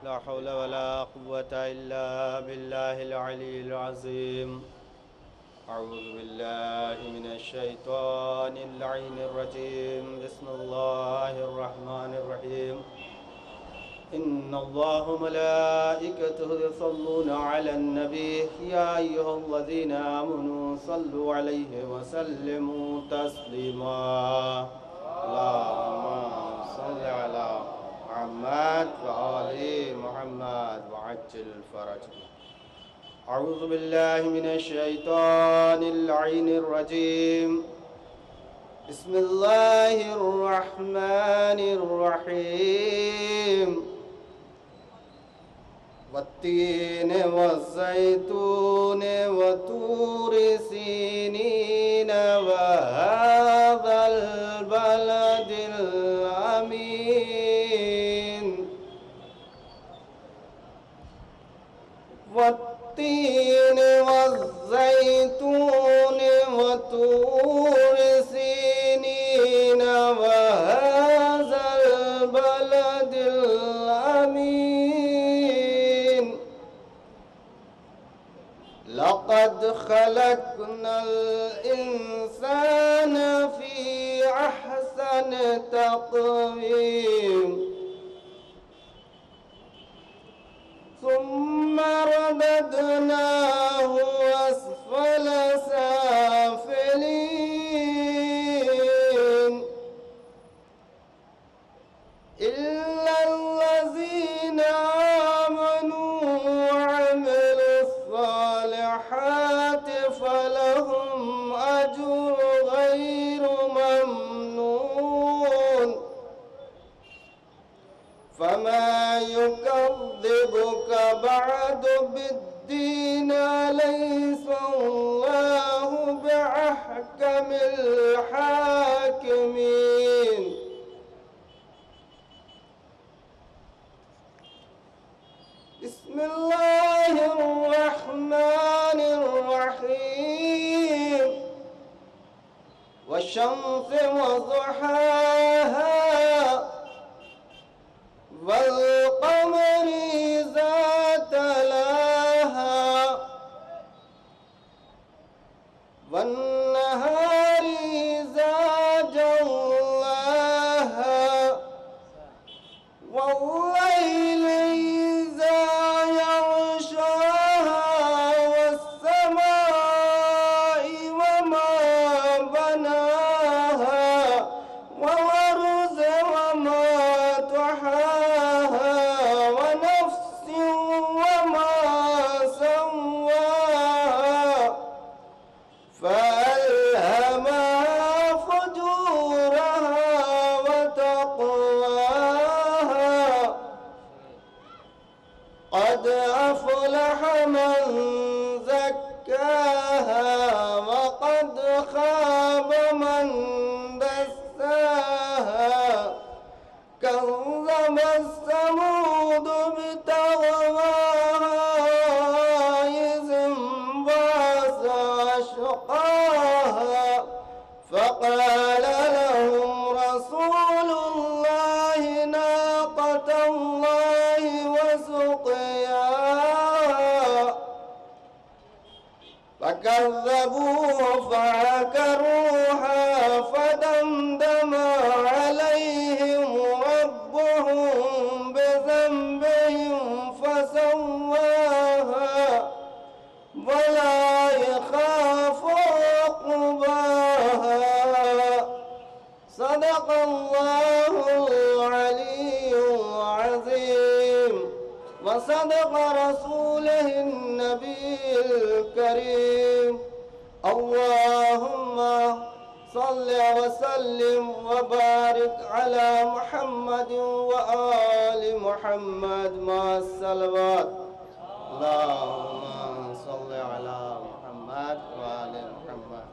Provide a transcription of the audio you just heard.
لا حول ولا قوة إلا بالله العلي العظيم. أعوذ بالله من الشيطان اللعين الرجيم. بسم الله الرحمن الرحيم. إن الله ملائكته يصلون على النبي يا أيها الذين آمنوا صلوا عليه وسلموا تسليما. اللهم صل على محمد وآل محمد وعجل فرجه. أعوذ بالله من الشيطان اللعين الرجيم. بسم الله الرحمن الرحيم. والتين والزيتون وطور سينين وهذا البلد الأمين. والتين والزيتون وطور سينين وهذا البلد الأمين. لقد خلقنا الإنسان في أحسن تقويم ثم رددناه أسفل سافلين إلا الذين آمنوا وعملوا الصالحات فلهم أجر غير ممنون. فما يكذبك بعد بالدين أليس الله بأحكم الحاكمين. بسم الله الرحمن الرحيم. والشمس وضحاها والقمر إذا تلاها والنهار إذا جلاها والليل إذا يغشاها والسماء وما بناها والأرض وما طحاها ونفس وما سواها فألهمها فجورها وتقواها. قد أفلح من زكاها وقد خاب من دساها. كذب الثمود بطغواها إذ انبعث أشقاها فقال لهم رسول الله ناقة الله وسقياها فكذبوه فعقروها فدمدم عليهم ربهم بذنبهم فسواها ولا يخاف عقباها. صدق الله العلي العظيم وصدق رسوله النبي الكريم. اللهم صل وسلم وبارك على محمد وآل محمد مع الصلوات. اللهم صل على محمد وآل محمد.